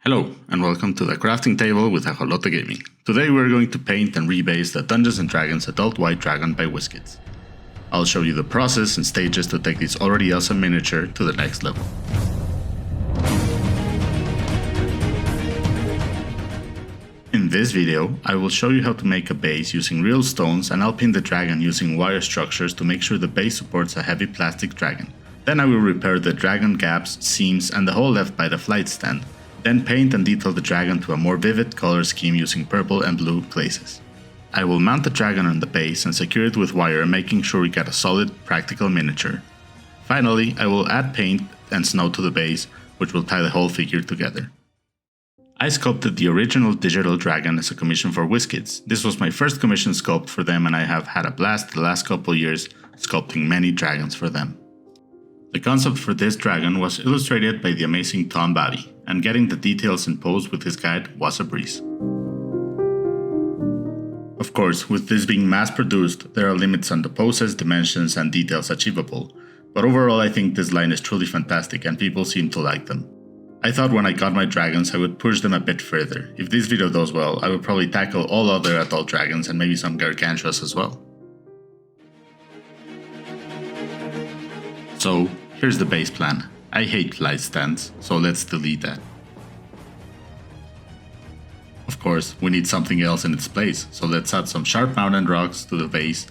Hello, and welcome to the crafting table with Ajolote Gaming. Today we're going to paint and rebase the Dungeons & Dragons Adult White Dragon by Wizkids. I'll show you the process and stages to take this already awesome miniature to the next level. In this video, I will show you how to make a base using real stones, and I'll pin the dragon using wire structures to make sure the base supports a heavy plastic dragon. Then I will repair the dragon gaps, seams, and the hole left by the flight stand. Then paint and detail the dragon to a more vivid color scheme using purple and blue glazes. I will mount the dragon on the base and secure it with wire, making sure we get a solid, practical miniature. Finally, I will add paint and snow to the base, which will tie the whole figure together. I sculpted the original digital dragon as a commission for Wizkids. This was my first commission sculpt for them, and I have had a blast the last couple years sculpting many dragons for them. The concept for this dragon was illustrated by the amazing Tom Babbey, and getting the details in pose with his guide was a breeze. Of course, with this being mass-produced, there are limits on the poses, dimensions, and details achievable, but overall I think this line is truly fantastic and people seem to like them. I thought when I got my dragons I would push them a bit further. If this video does well, I will probably tackle all other adult dragons and maybe some gargantuas as well. So, here's the base plan. I hate flight stands, so let's delete that. Of course, we need something else in its place, so let's add some sharp mountain rocks to the base.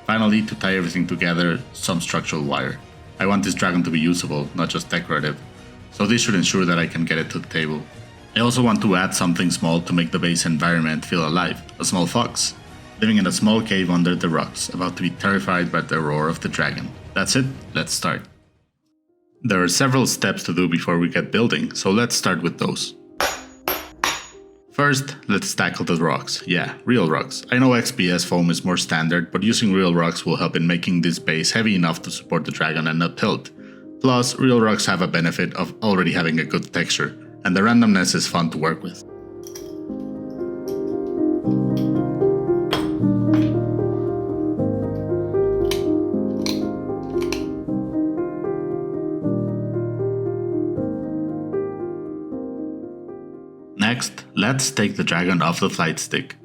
Finally, to tie everything together, some structural wire. I want this dragon to be usable, not just decorative, so this should ensure that I can get it to the table. I also want to add something small to make the base environment feel alive, a small fox, living in a small cave under the rocks, about to be terrified by the roar of the dragon. That's it, let's start. There are several steps to do before we get building, so let's start with those. First, let's tackle the rocks. Yeah, real rocks. I know XPS foam is more standard, but using real rocks will help in making this base heavy enough to support the dragon and not tilt. Plus, real rocks have a benefit of already having a good texture, and the randomness is fun to work with. Next, let's take the dragon off the flight stick.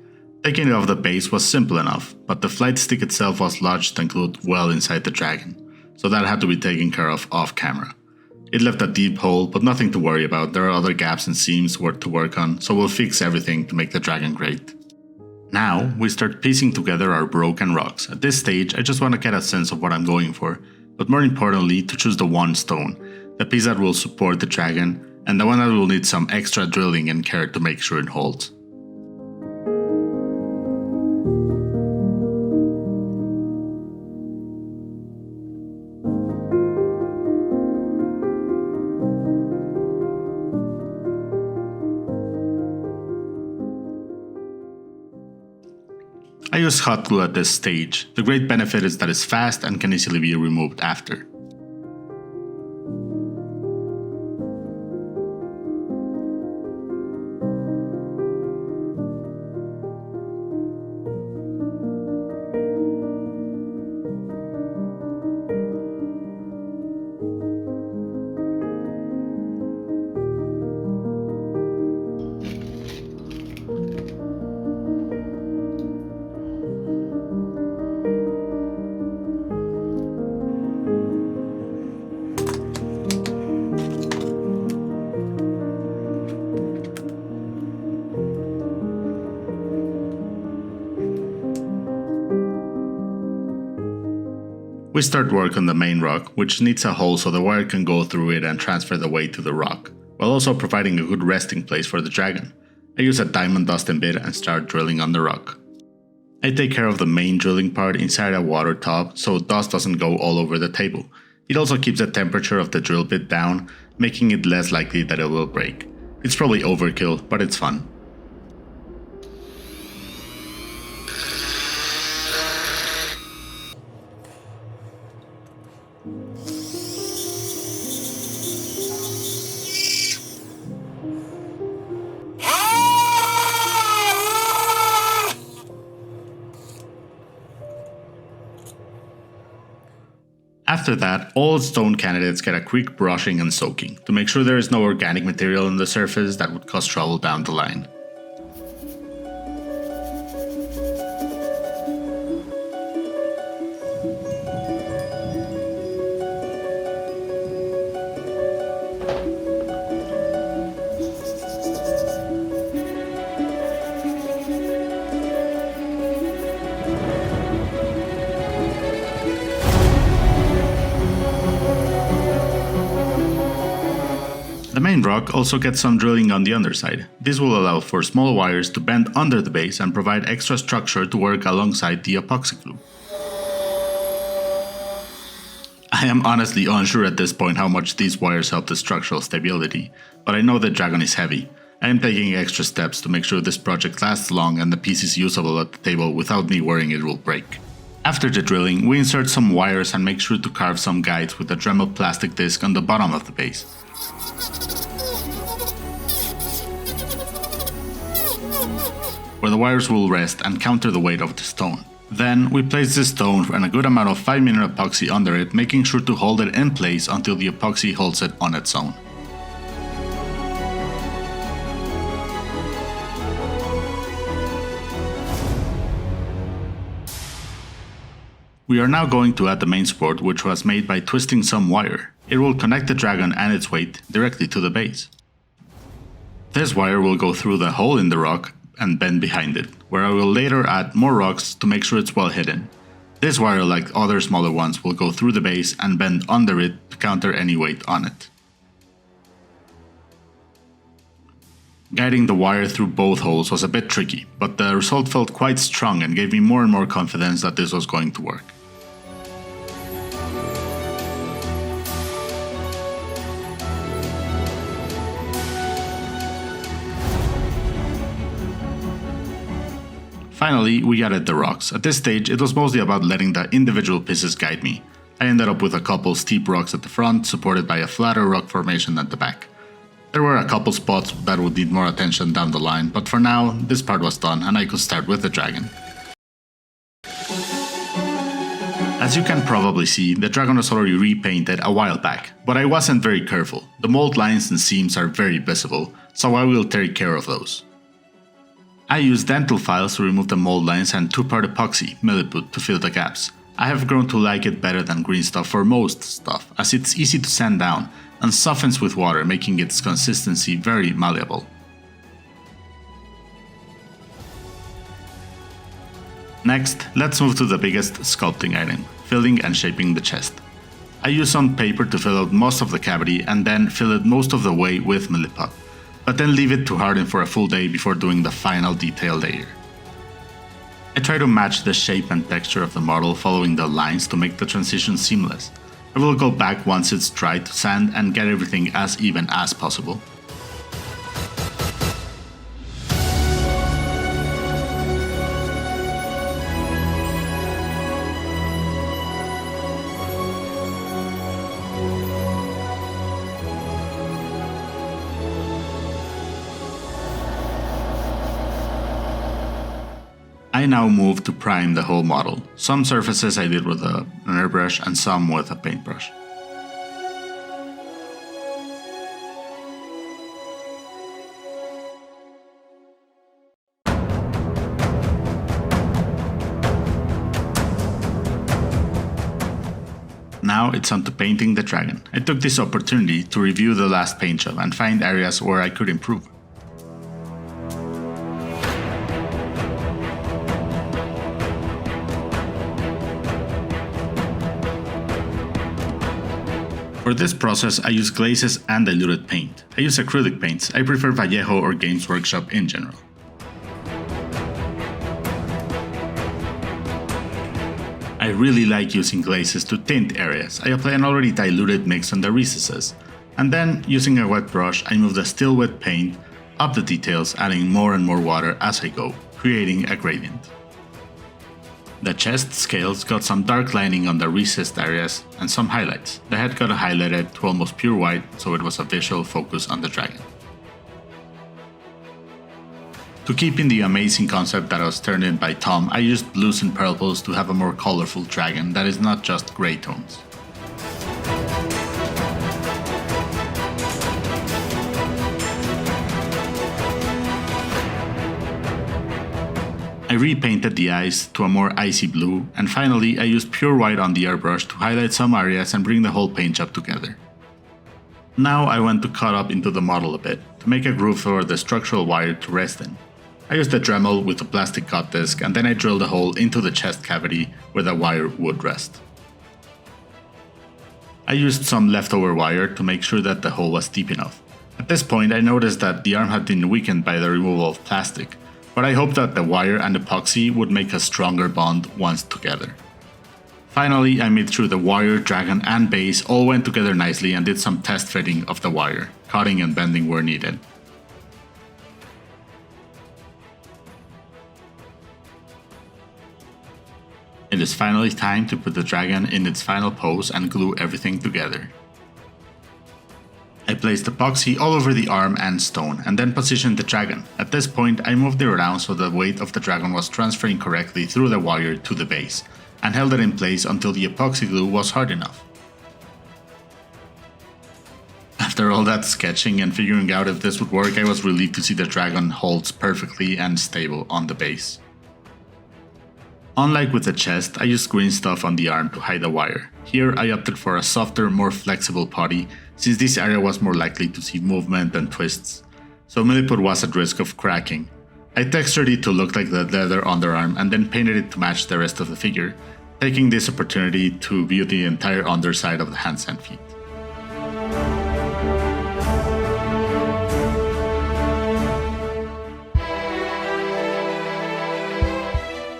Taking it off the base was simple enough, but the flight stick itself was lodged and glued well inside the dragon, so that had to be taken care of off camera. It left a deep hole, but nothing to worry about. There are other gaps and seams to work on, so we'll fix everything to make the dragon great. Now, we start piecing together our broken rocks. At this stage, I just want to get a sense of what I'm going for, but more importantly, to choose the one stone, the piece that will support the dragon, and the one that will need some extra drilling and care to make sure it holds. I use hot glue at this stage. The great benefit is that it's fast and can easily be removed after. We start work on the main rock, which needs a hole so the wire can go through it and transfer the weight to the rock, while also providing a good resting place for the dragon. I use a diamond dusting bit and start drilling on the rock. I take care of the main drilling part inside a water tub so dust doesn't go all over the table. It also keeps the temperature of the drill bit down, making it less likely that it will break. It's probably overkill, but it's fun. After that, all stone candidates get a quick brushing and soaking to make sure there is no organic material on the surface that would cause trouble down the line. The main rock also gets some drilling on the underside. This will allow for small wires to bend under the base and provide extra structure to work alongside the epoxy glue. I am honestly unsure at this point how much these wires help the structural stability, but I know the dragon is heavy. I am taking extra steps to make sure this project lasts long and the piece is usable at the table without me worrying it will break. After the drilling, we insert some wires and make sure to carve some guides with a Dremel plastic disc on the bottom of the base. Where the wires will rest and counter the weight of the stone. Then, we place the stone and a good amount of 5-minute epoxy under it, making sure to hold it in place until the epoxy holds it on its own. We are now going to add the main support, which was made by twisting some wire. It will connect the dragon and its weight directly to the base. This wire will go through the hole in the rock and bend behind it, where I will later add more rocks to make sure it's well hidden. This wire, like other smaller ones, will go through the base and bend under it to counter any weight on it. Guiding the wire through both holes was a bit tricky, but the result felt quite strong and gave me more and more confidence that this was going to work. Finally, we added the rocks. At this stage, it was mostly about letting the individual pieces guide me. I ended up with a couple steep rocks at the front, supported by a flatter rock formation at the back. There were a couple spots that would need more attention down the line, but for now, this part was done and I could start with the dragon. As you can probably see, the dragon was already repainted a while back, but I wasn't very careful. The mold lines and seams are very visible, so I will take care of those. I used dental files to remove the mold lines and 2-part epoxy, milliput, to fill the gaps. I have grown to like it better than green stuff for most stuff, as it's easy to sand down and softens with water, making its consistency very malleable. Next, let's move to the biggest sculpting item, filling and shaping the chest. I used some paper to fill out most of the cavity and then fill it most of the way with milliput, but then leave it to harden for a full day before doing the final detail layer. I try to match the shape and texture of the model following the lines to make the transition seamless. I will go back once it's dry to sand and get everything as even as possible. I now move to prime the whole model. Some surfaces I did with an airbrush and some with a paintbrush. Now it's on to painting the dragon. I took this opportunity to review the last paint job and find areas where I could improve. For this process, I use glazes and diluted paint. I use acrylic paints. I prefer Vallejo or Games Workshop in general. I really like using glazes to tint areas. I apply an already diluted mix on the recesses, and then, using a wet brush, I move the still wet paint up the details, adding more and more water as I go, creating a gradient. The chest scales got some dark lining on the recessed areas and some highlights. The head got highlighted to almost pure white, so it was a visual focus on the dragon. To keep in the amazing concept that was turned in by Tom, I used blues and purples to have a more colorful dragon that is not just grey tones. I repainted the eyes to a more icy blue, and finally I used pure white on the airbrush to highlight some areas and bring the whole paint job together. Now I went to cut up into the model a bit, to make a groove for the structural wire to rest in. I used a Dremel with a plastic cut disc, and then I drilled a hole into the chest cavity where the wire would rest. I used some leftover wire to make sure that the hole was deep enough. At this point I noticed that the arm had been weakened by the removal of plastic, but I hoped that the wire and epoxy would make a stronger bond once together. Finally, I made sure the wire, dragon and base all went together nicely and did some test fitting of the wire, cutting and bending where needed. It is finally time to put the dragon in its final pose and glue everything together. I placed epoxy all over the arm and stone, and then positioned the dragon. At this point I moved it around so the weight of the dragon was transferring correctly through the wire to the base, and held it in place until the epoxy glue was hard enough. After all that sketching and figuring out if this would work, I was relieved to see the dragon holds perfectly and stable on the base. Unlike with the chest, I used green stuff on the arm to hide the wire. Here I opted for a softer, more flexible putty, since this area was more likely to see movement and twists, so milliput was at risk of cracking. I textured it to look like the leather underarm and then painted it to match the rest of the figure, taking this opportunity to view the entire underside of the hands and feet.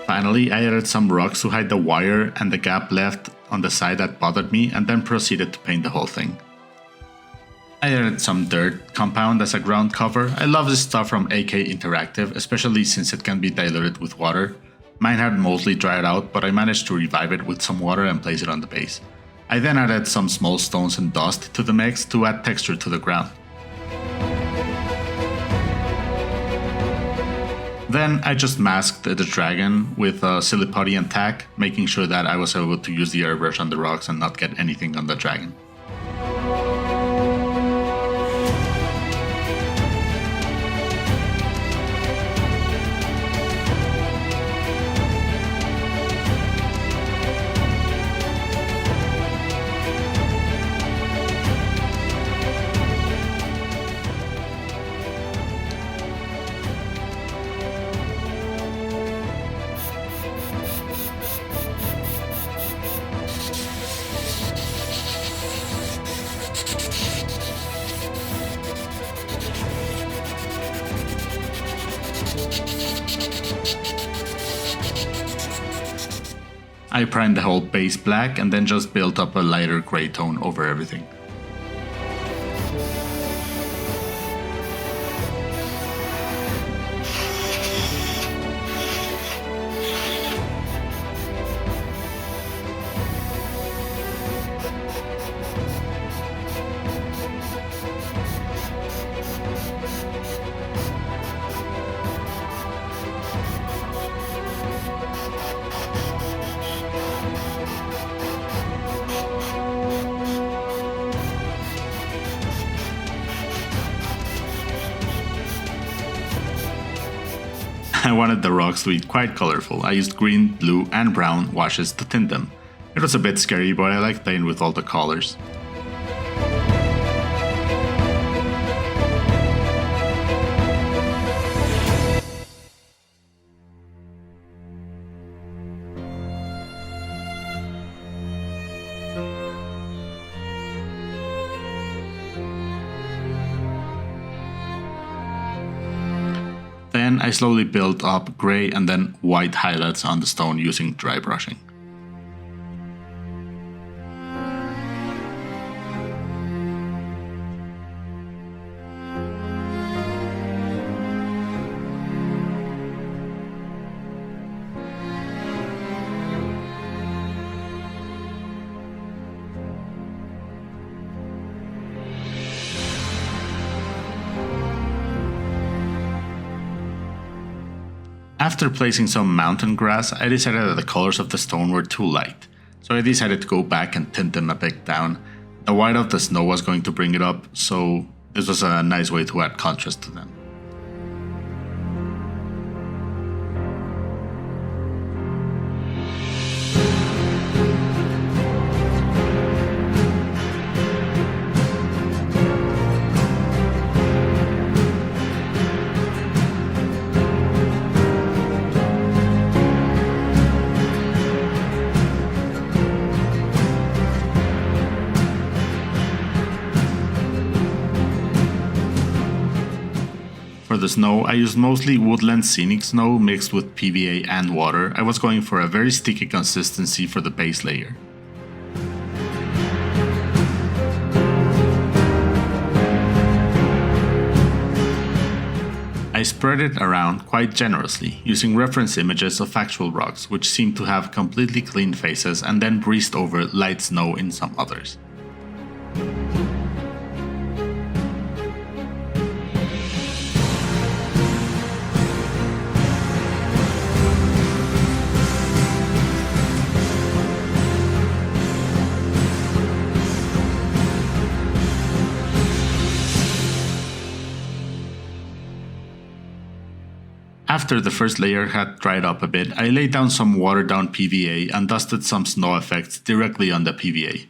Finally, I added some rocks to hide the wire and the gap left on the side that bothered me, and then proceeded to paint the whole thing. I added some dirt compound as a ground cover. I love this stuff from AK Interactive, especially since it can be diluted with water. Mine had mostly dried out, but I managed to revive it with some water and place it on the base. I then added some small stones and dust to the mix to add texture to the ground. Then I just masked the dragon with a silly putty and tack, making sure that I was able to use the airbrush on the rocks and not get anything on the dragon. I primed the whole base black and then just built up a lighter gray tone over everything. I wanted the rocks to be quite colorful. I used green, blue and brown washes to tint them. It was a bit scary, but I liked playing with all the colors. Then I slowly built up gray and then white highlights on the stone using dry brushing. After placing some mountain grass, I decided that the colors of the stone were too light, so I decided to go back and tint them a bit down. The white of the snow was going to bring it up, so this was a nice way to add contrast to them. snow, I used mostly woodland scenic snow mixed with PVA and water. I was going for a very sticky consistency for the base layer. I spread it around quite generously, using reference images of actual rocks which seemed to have completely clean faces, and then breezed over light snow in some others. After the first layer had dried up a bit, I laid down some watered down PVA and dusted some snow effects directly on the PVA.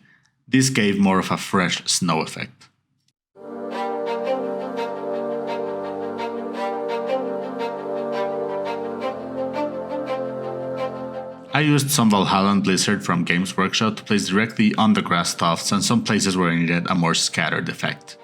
This gave more of a fresh snow effect. I used some Valhalla Blizzard from Games Workshop to place directly on the grass tufts and some places where I needed a more scattered effect.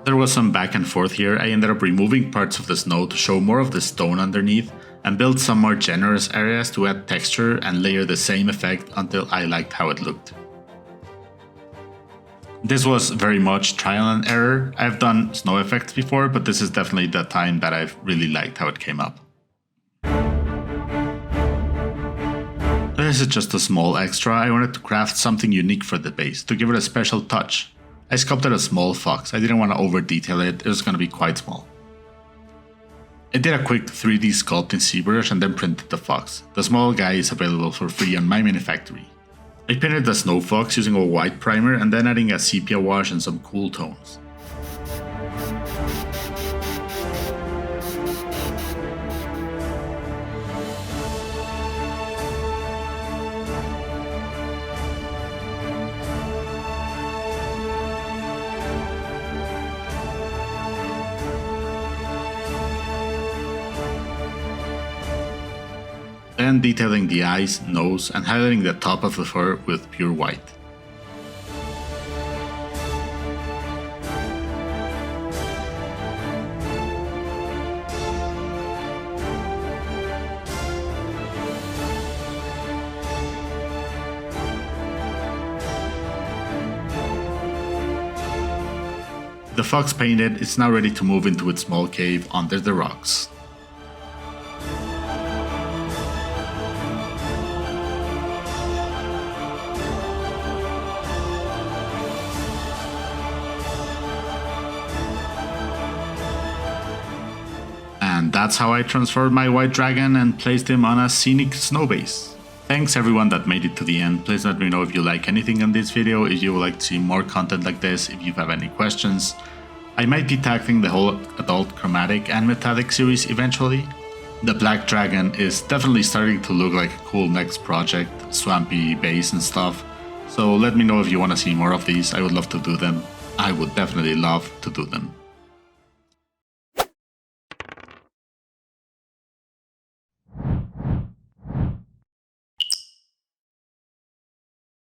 There was some back and forth here. I ended up removing parts of the snow to show more of the stone underneath and built some more generous areas to add texture and layer the same effect until I liked how it looked. This was very much trial and error. I've done snow effects before, but this is definitely the time that I've really liked how it came up. This is just a small extra. I wanted to craft something unique for the base to give it a special touch. I sculpted a small fox. I didn't want to over detail it, it was going to be quite small. I did a quick 3D sculpt in ZBrush and then printed the fox. The small guy is available for free on my Minifactory. I painted the snow fox using a white primer and then adding a sepia wash and some cool tones. Then detailing the eyes, nose, and highlighting the top of the fur with pure white. The fox painted, it's now ready to move into its small cave under the rocks. And that's how I transferred my white dragon and placed him on a scenic snow base. Thanks everyone that made it to the end. Please let me know if you like anything in this video, if you would like to see more content like this, if you have any questions. I might be tackling the whole adult chromatic and metallic series eventually. The black dragon is definitely starting to look like a cool next project, swampy base and stuff. So let me know if you want to see more of these, I would love to do them. I would definitely love to do them.